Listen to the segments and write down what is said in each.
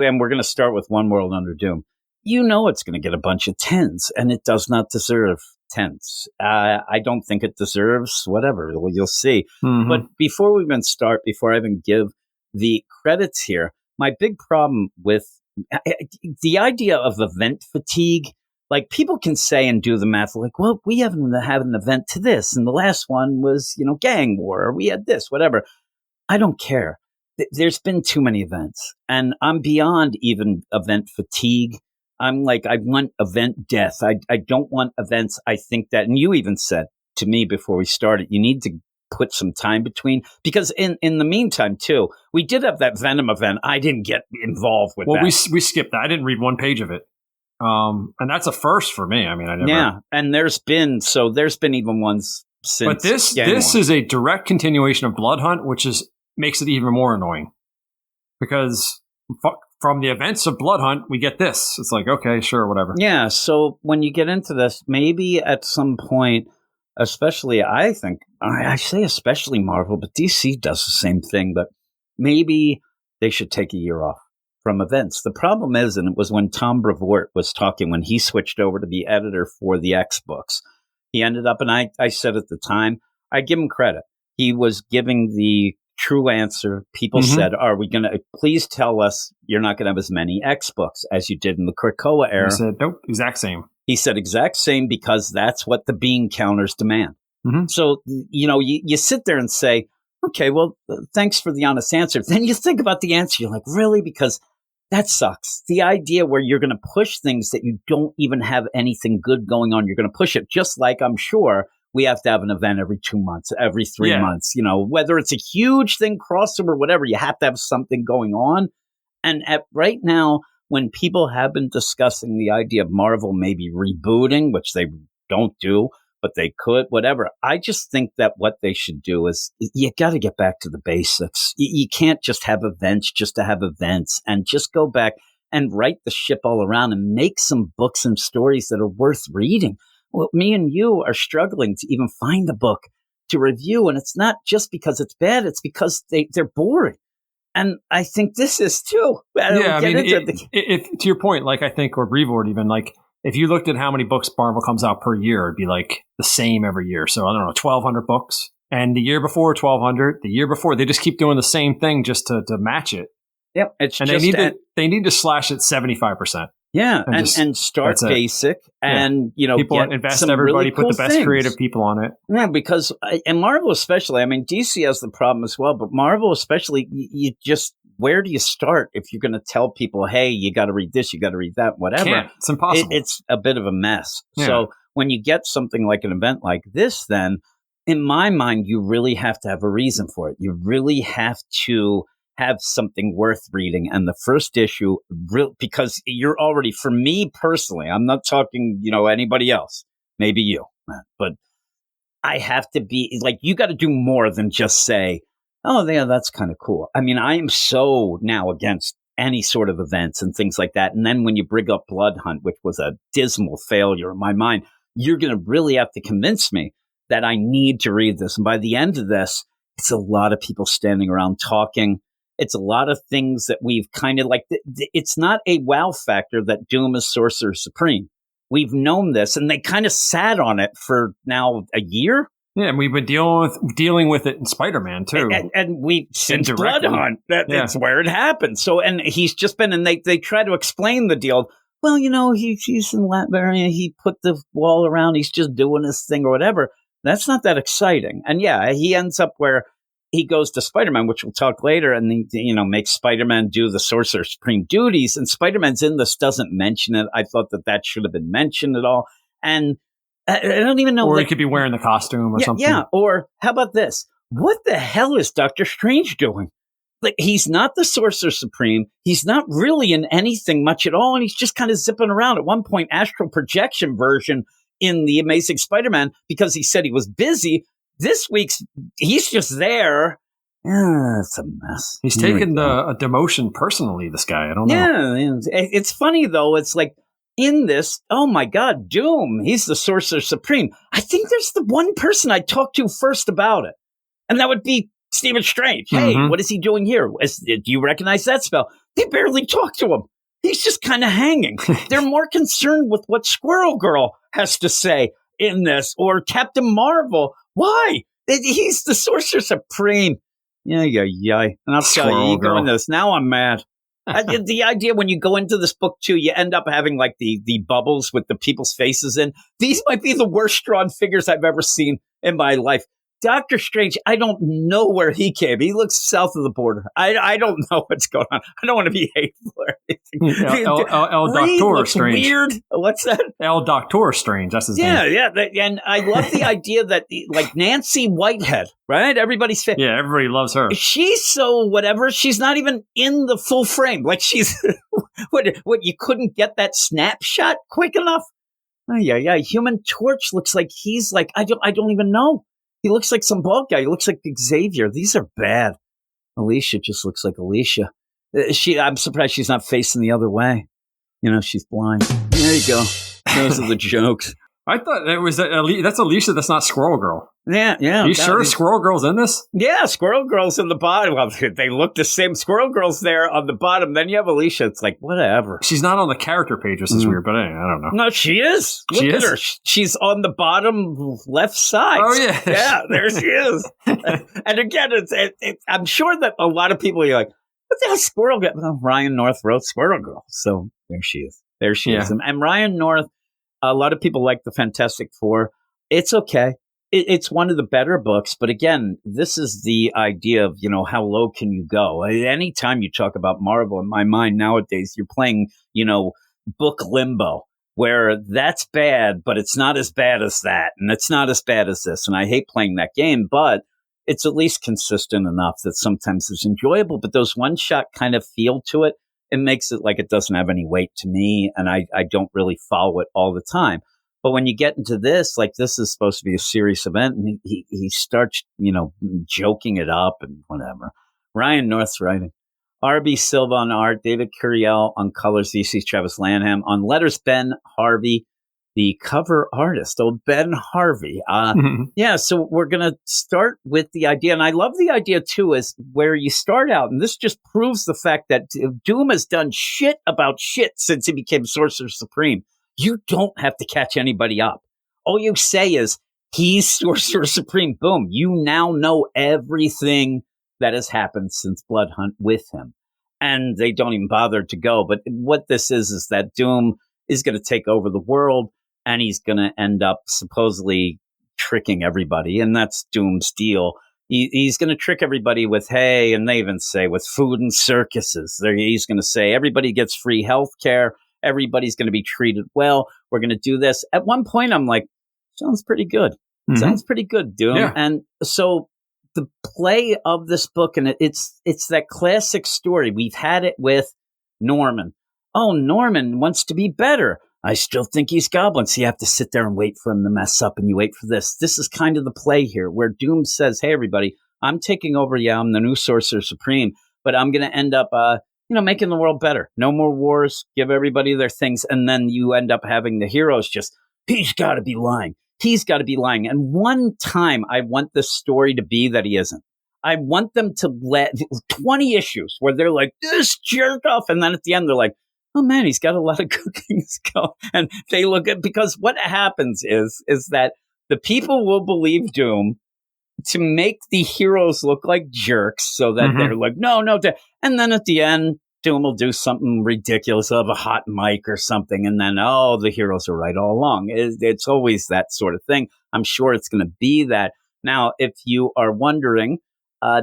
and we're going to start with One World Under Doom. You know it's going to get a bunch of 10s, and it does not deserve 10s. I don't think it deserves whatever. Well, you'll see. Mm-hmm. But before we even start, before I even give the credits here, my big problem with the idea of event fatigue, like people can say and do the math, like, well, we haven't had an event to this, and the last one was, gang war, or we had this, whatever. I don't care. There's been too many events, and I'm beyond even event fatigue. I'm like, I want event death. I don't want events. I think that, and you even said to me before we started, you need to put some time between, because in the meantime too, we did have that Venom event. I didn't get involved with that. Well, we skipped that. I didn't read one page of it. And that's a first for me. I mean, I never. Yeah, and there's been even ones since. But this is a direct continuation of Blood Hunt, which makes it even more annoying, because from the events of Blood Hunt, we get this. It's like, okay, sure, whatever. Yeah. So when you get into this, maybe at some point, especially, I think I say especially Marvel, but DC does the same thing. But maybe they should take a year off from events. The problem is, and it was when Tom Brevoort was talking, when he switched over to be editor for the X books, he ended up, and I said at the time, I give him credit. He was giving the true answer. People said, are we going to, please tell us you're not going to have as many X books as you did in the Krakoa era. He said, nope, exact same. He said exact same, because that's what the bean counters demand. Mm-hmm. So, you sit there and say, okay, well, thanks for the honest answer. Then you think about the answer. You're like, really? Because that sucks. The idea where you're going to push things that you don't even have anything good going on, you're going to push it. Just like I'm sure we have to have an event every 2 months, every 3 months, whether it's a huge thing, crossover, whatever, you have to have something going on. And right now, when people have been discussing the idea of Marvel maybe rebooting, which they don't do, but they could, whatever, I just think that what they should do is you got to get back to the basics. You can't just have events just to have events, and just go back and write the ship all around and make some books and stories that are worth reading. Well, me and you are struggling to even find a book to review, and it's not just because it's bad, it's because they're boring. And I think this is too. If to your point, like I think, or Brevoort even, like if you looked at how many books Marvel comes out per year, it'd be like the same every year. So I don't know, 1,200 books. And the year before, 1,200. The year before, they just keep doing the same thing just to match it. Yep. They need to slash it 75%. Yeah, and start basic, and people invest, everybody put the best creative people on it. Yeah, because and Marvel especially. I mean, DC has the problem as well, but Marvel especially, you just, where do you start if you're going to tell people, hey, you got to read this, you got to read that, whatever? It's impossible. It's a bit of a mess. Yeah. So when you get something like an event like this, then in my mind, you really have to have a reason for it. You really have to have something worth reading. And the first issue, because you're already, for me personally, I'm not talking, anybody else, maybe you, but I have to be like, you got to do more than just say, oh, yeah, that's kind of cool. I mean, I am so now against any sort of events and things like that. And then when you bring up Blood Hunt, which was a dismal failure in my mind, you're going to really have to convince me that I need to read this. And by the end of this, it's a lot of people standing around talking. It's a lot of things that we've kind of like, it's not a wow factor that Doom is Sorcerer Supreme. We've known this, and they kind of sat on it for now a year. Yeah, and we've been dealing with it in Spider-Man too. And we, since Blood Hunt, that's where it happened. So, and he's just been, and they try to explain the deal. Well, he's in Latveria, he put the wall around, he's just doing his thing or whatever. That's not that exciting. And yeah, he ends up where he goes to Spider-Man, which we'll talk later, and makes Spider-Man do the Sorcerer Supreme duties. And Spider-Man's in this, doesn't mention it. I thought that should have been mentioned at all. And I don't even know. Or he could be wearing the costume or something. Yeah. Or how about this? What the hell is Doctor Strange doing? Like, he's not the Sorcerer Supreme. He's not really in anything much at all. And he's just kind of zipping around. At one point, astral projection version in the Amazing Spider-Man, because he said he was busy. This week's, he's just there. It's a mess. He's taken a demotion personally, this guy. I don't know. Yeah, it's funny, though. It's like, in this, oh my God, Doom, he's the Sorcerer Supreme. I think there's the one person I talked to first about it. And that would be Stephen Strange. Hey, what is he doing here? Do you recognize that spell? They barely talk to him. He's just kind of hanging. They're more concerned with what Squirrel Girl has to say in this, or Captain Marvel. Why? He's the Sorcerer Supreme. Yeah. And I'll tell you, you go in this. Now I'm mad. The idea when you go into this book, too, you end up having like the bubbles with the people's faces in. These might be the worst drawn figures I've ever seen in my life. Doctor Strange, I don't know where he came. He looks south of the border. I don't know what's going on. I don't want to be hateful or anything. El Doctor Strange. Weird. What's that? El Doctor Strange. That's his name. Yeah. And I love the idea that, like, Nancy Whitehead, right? Everybody's favorite. Yeah, everybody loves her. She's so whatever. She's not even in the full frame. Like, she's what? You couldn't get that snapshot quick enough? Oh, yeah. Human Torch looks like he's like I don't even know. He looks like some bald guy. He looks like Xavier. These are bad. Alicia just looks like Alicia. I'm surprised she's not facing the other way. She's blind. There you go. Those are the jokes. I thought that's Alicia. That's not Squirrel Girl. Yeah. Are you sure Squirrel Girl's in this? Yeah, Squirrel Girl's in the bottom. Well, they look the same. Squirrel Girl's there on the bottom. Then you have Alicia. It's like, whatever. She's not on the character page, which is weird, but anyway, I don't know. No, she is. Look at her. She's on the bottom left side. Oh, yeah. Yeah, there she is. And again, I'm sure that a lot of people are like, what the hell Squirrel Girl? Well, Ryan North wrote Squirrel Girl. So there she is. There she is. And Ryan North, a lot of people like the Fantastic Four. It's okay. It's one of the better books. But again, this is the idea of, how low can you go? Anytime you talk about Marvel, in my mind nowadays, you're playing, book limbo, where that's bad, but it's not as bad as that. And it's not as bad as this. And I hate playing that game, but it's at least consistent enough that sometimes it's enjoyable. But those one-shot kind of feel to it, it makes it like it doesn't have any weight to me, and I don't really follow it all the time. But when you get into this, like this is supposed to be a serious event, and he starts, joking it up and whatever. Ryan North's writing. R.B. Silva on art, David Curiel on colors, DC Travis Lanham. On letters, Ben Harvey, the cover artist. Oh, Ben Harvey. Yeah, so we're going to start with the idea. And I love the idea, too, is where you start out. And this just proves the fact that Doom has done shit about shit since he became Sorcerer Supreme. You don't have to catch anybody up. All you say is, he's Sorcerer Supreme. Boom. You now know everything that has happened since Blood Hunt with him. And they don't even bother to go. But what this is that Doom is going to take over the world. And he's going to end up supposedly tricking everybody. And that's Doom's deal. He's going to trick everybody with, hey, and they even say with food and circuses. He's going to say everybody gets free health care. Everybody's going to be treated well. We're going to do this. At one point, I'm like, sounds pretty good. Sounds pretty good, Doom. Yeah. And so the play of this book, and it's that classic story. We've had it with Norman. Oh, Norman wants to be better. I still think he's goblins. So you have to sit there and wait for him to mess up, and you wait for this. This is kind of the play here, where Doom says, hey, everybody, I'm taking over. Yeah, I'm the new Sorcerer Supreme, but I'm going to end up, making the world better. No more wars. Give everybody their things. And then you end up having the heroes just, he's got to be lying. He's got to be lying. And one time I want this story to be that he isn't. I want them to let 20 issues where they're like, this jerk off. And then at the end, they're like, oh man, he's got a lot of cookies going. And they look at, because what happens is that the people will believe Doom to make the heroes look like jerks so that they're like, no. And then at the end, Doom will do something ridiculous of a hot mic or something. And then, the heroes are right all along. It's always that sort of thing. I'm sure it's going to be that. Now, if you are wondering,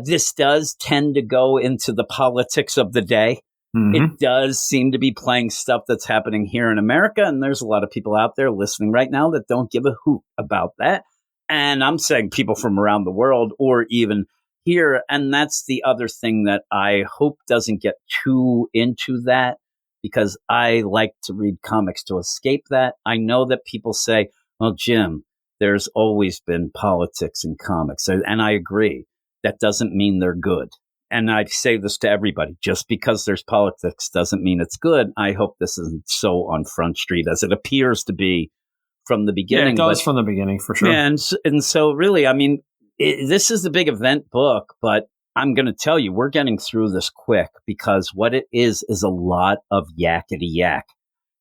this does tend to go into the politics of the day. It does seem to be playing stuff that's happening here in America. And there's a lot of people out there listening right now that don't give a hoot about that. And I'm saying people from around the world or even here. And that's the other thing that I hope doesn't get too into that, because I like to read comics to escape that. I know that people say, well, Jim, there's always been politics in comics. And I agree. That doesn't mean they're good. And I say this to everybody, just because there's politics doesn't mean it's good. I hope this isn't so on Front Street as it appears to be from the beginning. Yeah, it does from the beginning, for sure. And so really, I mean, this is the big event book, but I'm going to tell you, we're getting through this quick because what it is a lot of yakety yak.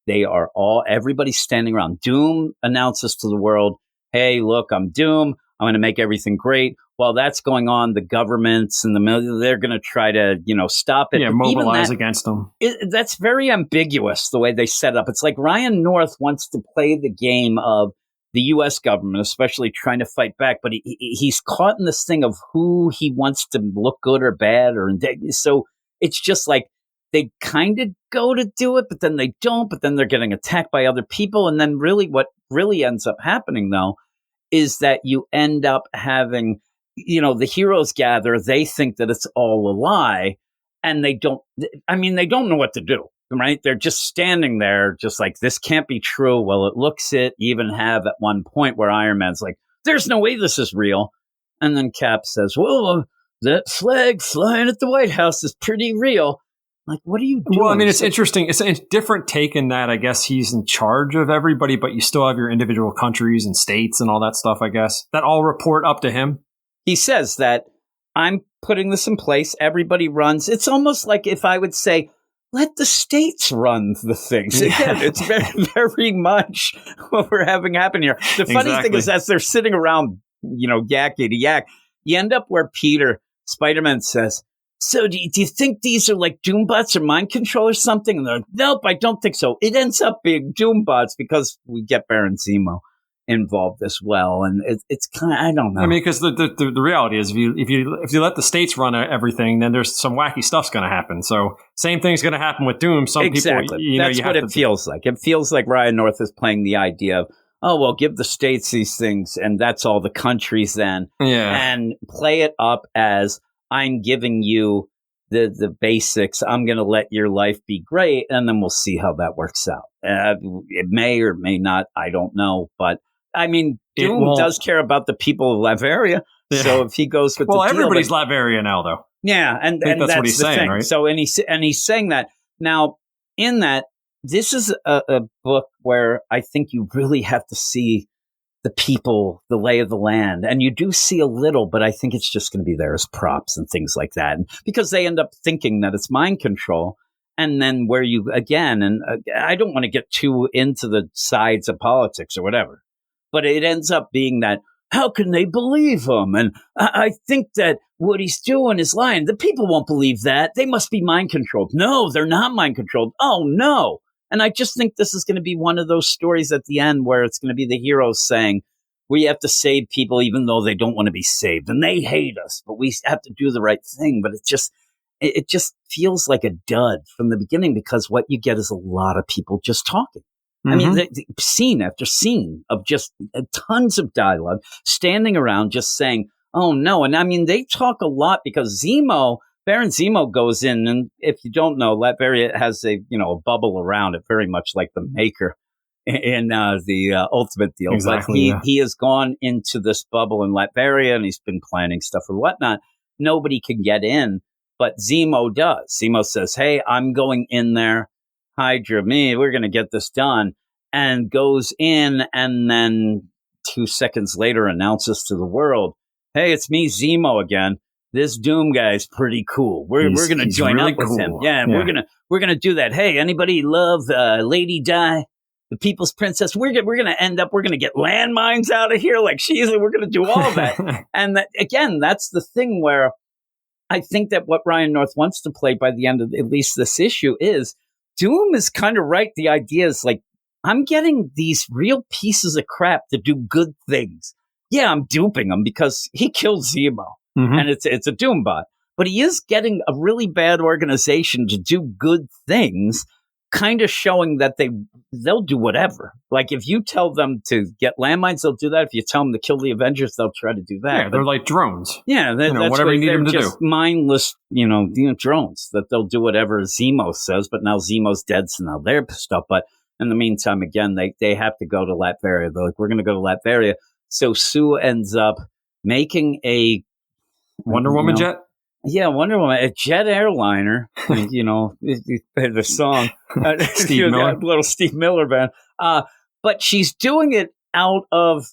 Everybody's standing around. Doom announces to the world, hey, look, I'm Doom. I'm going to make everything great. While that's going on, the governments and the military, they're going to try to, stop it. Yeah, mobilize against them. That's very ambiguous, the way they set up. It's like Ryan North wants to play the game of the U.S. government, especially trying to fight back, but he's caught in this thing of who he wants to look good or bad. So it's just like they kind of go to do it, but then they don't, but then they're getting attacked by other people. And then really what really ends up happening, though, is that you end up having, the heroes gather, they think that it's all a lie, and they don't know what to do, right? They're just standing there, just like, this can't be true. Well, it looks it. You even have at one point where Iron Man's like, there's no way this is real. And then Cap says, well, that flag flying at the White House is pretty real. Like, what are you doing? Well, I mean, it's interesting. It's a different take in that I guess he's in charge of everybody, but you still have your individual countries and states and all that stuff, I guess, that all report up to him. He says that I'm putting this in place. Everybody runs. It's almost like if I would say, let the states run the things. Again, it's very, very much what we're having happen here. The funny thing is, as they're sitting around, yakety yak, you end up where Spider-Man says, so do you think these are like Doombots or mind control or something? And they're like, nope, I don't think so. It ends up being Doombots because we get Baron Zemo involved as well. And it's kind of, I don't know. I mean, because the reality is if you let the states run everything, then there's some wacky stuff's going to happen. So same thing's going to happen with Doom. Some exactly. people, that's what it feels like. It feels like Ryan North is playing the idea of, oh, well, give the states these things and that's all the countries then. Yeah. And play it up as, I'm giving you the basics. I'm going to let your life be great, and then we'll see how that works out. It may or may not. I don't know. But, I mean, Doom does care about the people of Latveria. Yeah. So if he goes with everybody's Latveria now, though. Yeah, and that's what he's saying, right? So, and he's saying that. Now, in that, this is a book where I think you really have to see the people, the lay of the land. And you do see a little, but I think it's just going to be there as props and things like that. And because they end up thinking that it's mind control. And then where you, again, and I don't want to get too into the sides of politics or whatever, but it ends up being that, how can they believe him? And I think that what he's doing is lying. The people won't believe that. They must be mind controlled. No, they're not mind controlled. Oh, no. And I just think this is going to be one of those stories at the end where it's going to be the heroes saying, we have to save people even though they don't want to be saved. And they hate us, but we have to do the right thing. But it just feels like a dud from the beginning because what you get is a lot of people just talking. Mm-hmm. I mean, scene after scene of just tons of dialogue, standing around just saying, oh, no. And I mean, they talk a lot because Baron Zemo goes in, and if you don't know, Latveria has a bubble around it, very much like the Maker in the Ultimate deal. Exactly, but he has gone into this bubble in Latveria, and he's been planning stuff or whatnot. Nobody can get in, but Zemo does. Zemo says, hey, I'm going in there. Hydra, we're going to get this done. And goes in, and then 2 seconds later announces to the world, hey, it's me, Zemo, again. This Doom guy is pretty cool. We're going to join really up with him. Yeah, we're gonna do that. Hey, anybody love Lady Di, the People's Princess? We're gonna end up. We're gonna get landmines out of here like she is. We're gonna do all that. And that, again, that's the thing where I think that what Ryan North wants to play by the end of at least this issue is Doom is kind of right. The idea is like, I'm getting these real pieces of crap to do good things. Yeah, I'm duping them because he killed Zemo. Mm-hmm. And it's a Doombot. But he is getting a really bad organization to do good things, kind of showing that they'll do whatever. Like, if you tell them to get landmines, they'll do that. If you tell them to kill the Avengers, they'll try to do that. Yeah, they're like drones. Yeah, that's whatever you need them to do. Mindless, drones, that they'll do whatever Zemo says. But now Zemo's dead, so now they're pissed off. But in the meantime, again, they have to go to Latveria. They're like, we're going to go to Latveria. So Sue ends up making a Wonder Woman jet? Yeah, Wonder Woman, a jet airliner. The song. Steve Miller. Little Steve Miller band. But she's doing it out of,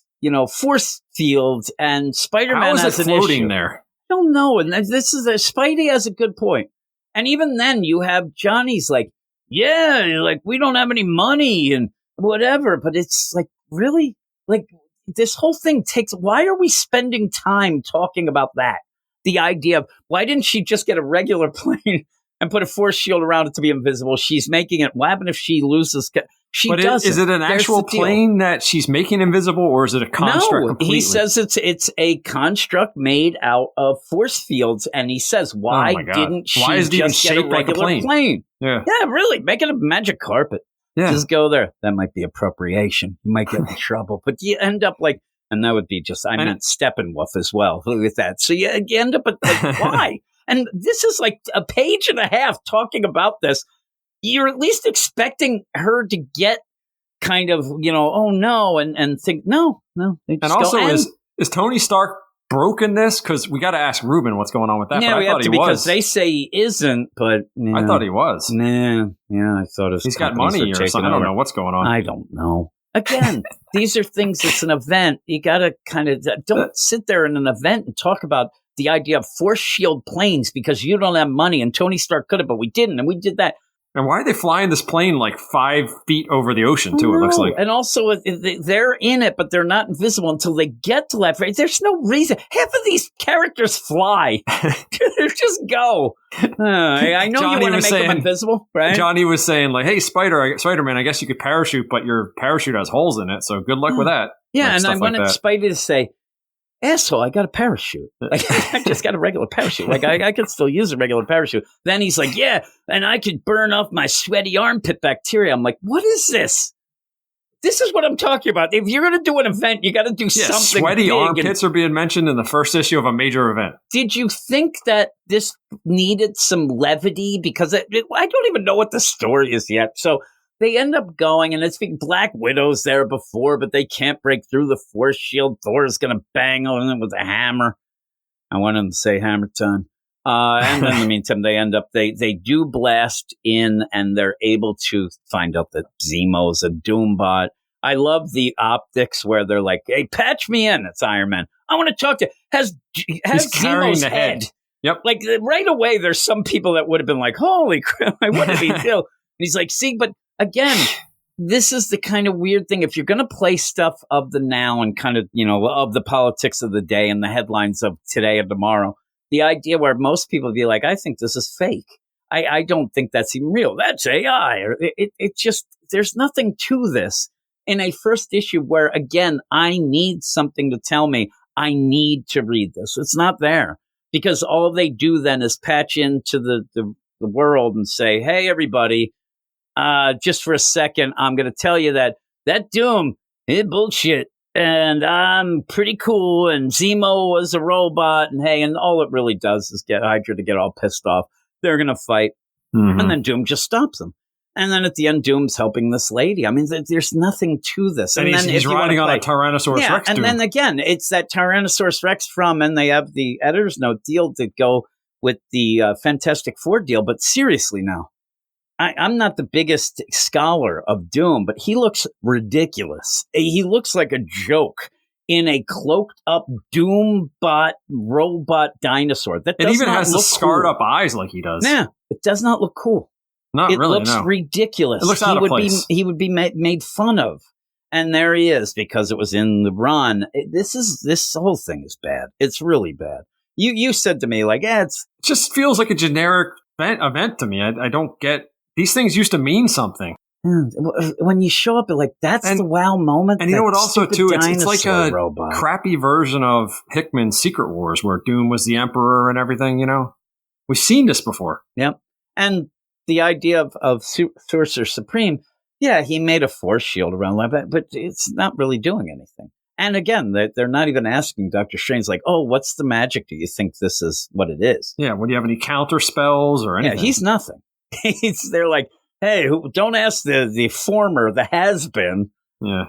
force fields, and Spider-Man has an floating issue. There? I don't know. And this is Spidey has a good point. And even then, you have Johnny's like, yeah, like we don't have any money and whatever. But it's like, really, like this whole thing why are we spending time talking about that? The idea of why didn't she just get a regular plane and put a force shield around it to be invisible? She's making it. What happened if she loses? Is it an actual plane that she's making invisible, or is it a construct? No, completely? He says it's a construct made out of force fields, and he says, why didn't she just get a regular plane? Yeah, really, make it a magic carpet. Yeah. Just go there. That might be appropriation. You might get in trouble, but you end up like, and that would be I meant Steppenwolf as well with that. So you end up at like, why? And this is like a page and a half talking about this. You're at least expecting her to get kind of, oh no, and think, no. And also, is Tony Stark broken this? Because we got to ask Ruben what's going on with that. Yeah, we have to, because they say he isn't, but I thought he was. Nah, yeah, I thought he's got money or something. I don't know what's going on. I don't know. Again, these are things. It's an event. You got to kind of don't sit there in an event and talk about the idea of force shield planes because you don't have money, and Tony Stark could have, but we didn't, and we did that. And why are they flying this plane like 5 feet over the ocean, too, it looks like? And also, they're in it, but they're not invisible until they get to Latveria. There's no reason. Half of these characters fly. Just go. I know Johnny, you want to make them invisible, right? Johnny was saying, like, hey, Spider-Man, I guess you could parachute, but your parachute has holes in it, so good luck with that. Yeah, like, and I wanted Spidey to say, asshole, I got a parachute. Like, I just got a regular parachute. Like, I could still use a regular parachute. Then he's like, yeah, and I could burn off my sweaty armpit bacteria. I'm like, what is this? This is what I'm talking about. If you're going to do an event, you got to do something sweaty big. Armpits are being mentioned in the first issue of a major event. Did you think that this needed some levity? Because I don't even know what the story is yet. So they end up going, and it's Black Widow's there before, but they can't break through the force shield. Thor's going to bang on them with a hammer. I want him to say hammer time. And then in the meantime, they end up, they do blast in, and they're able to find out that Zemo's a Doombot. I love the optics where they're like, hey, patch me in. It's Iron Man. I want to talk to Has Zemo's the head. Yep. Like right away, there's some people that would have been like, holy crap, what did he do? And he's like, see, but again, this is the kind of weird thing. If you're going to play stuff of the now and kind of, of the politics of the day and the headlines of today and tomorrow, the idea where most people be like, I think this is fake. I don't think that's even real. That's AI. It just, there's nothing to this in a first issue where, again, I need something to tell me I need to read this. It's not there because all they do then is patch into the world and say, hey, everybody, just for a second, I'm going to tell you that Doom is bullshit. And I'm pretty cool, and Zemo was a robot, and hey, and all it really does is get Hydra to get all pissed off. They're going to fight, and then Doom just stops them. And then at the end, Doom's helping this lady. I mean, there's nothing to this. And then he's riding on a Tyrannosaurus Rex. And then again, it's that Tyrannosaurus Rex and they have the editor's note deal to go with the Fantastic Four deal. But seriously now, I'm not the biggest scholar of Doom, but he looks ridiculous. He looks like a joke in a cloaked up Doombot robot dinosaur. That it even has the scarred cool. up eyes like he does. Yeah, it does not look cool. It looks ridiculous. It looks out of place. He would be made fun of. And there he is because it was in the run. This whole thing is bad. It's really bad. You said to me, like, it just feels like a generic event to me. I don't get. These things used to mean something. When you show up, like, that's the wow moment. And you know what also, too? It's like a robot. Crappy version of Hickman's Secret Wars where Doom was the Emperor and everything, We've seen this before. Yep. And the idea of Sorcerer Supreme, yeah, he made a force shield around that, but it's not really doing anything. And again, they're not even asking Dr. Strange, like, oh, what's the magic? Do you think this is what it is? Yeah, do you have any counter spells or anything? Yeah, he's nothing. They're like, hey, don't ask the former, the has-been. Yeah.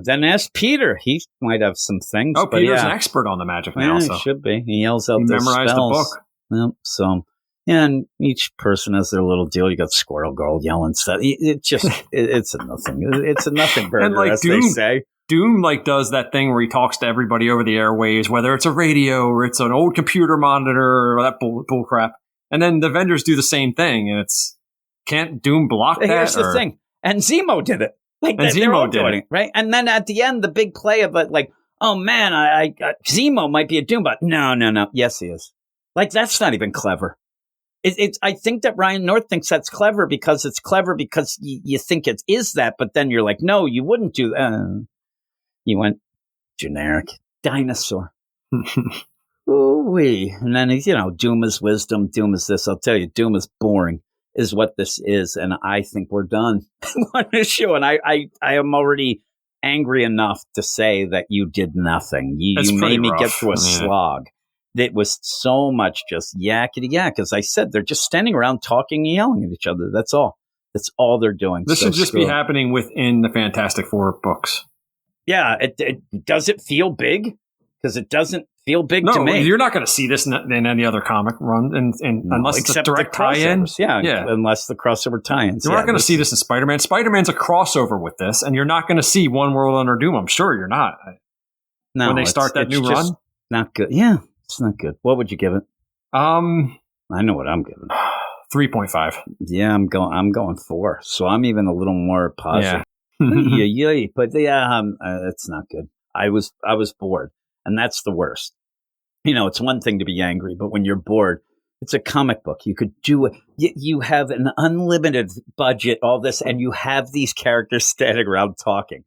Then ask Peter. He might have some things. Oh, Peter's an expert on the magic now. Yeah, he should be. He yells out those spells. Memorized the book. Yep, so, and each person has their little deal. You got Squirrel Girl yelling stuff. It's a nothing. It's a nothing burger, and like as Doom, they say. Doom like does that thing where he talks to everybody over the airwaves, whether it's a radio or it's an old computer monitor or that bull crap. And then the Avengers do the same thing, and it's can't Doom block that? Here's the thing, and Zemo did it. Like and Zemo did it, right? And then at the end, the big play of it, like, oh man, I Zemo might be a Doombot. No. Yes, he is. Like, that's not even clever. I think that Ryan North thinks that's clever because it's clever because you think it is that, but then you're like, no, you wouldn't do that. You went generic dinosaur. Ooh-wee. And then, Doom is wisdom. Doom is this. I'll tell you, Doom is boring, is what this is. And I think we're done on this show. And I am already angry enough to say that you did nothing. You made me get through a slog. It was so much just yakety yak. As I said, they're just standing around talking and yelling at each other. That's all. That's all they're doing. This should just be happening within the Fantastic Four books. Yeah. Does it feel big? Because it doesn't feel big to me. You're not going to see this in any other comic run, unless it's a direct tie-in. Yeah, unless the crossover tie-ins. You're not going to see this in Spider-Man. Spider-Man's a crossover with this, and you're not going to see One World Under Doom. I'm sure you're not. No, when they start that new run, not good. Yeah, it's not good. What would you give it? I know what I'm giving. 3.5. Yeah, I'm going 4. So I'm even a little more positive. Yeah. But it's not good. I was bored. And that's the worst. It's one thing to be angry, but when you're bored, it's a comic book. You could do it. You have an unlimited budget, all this, and you have these characters standing around talking.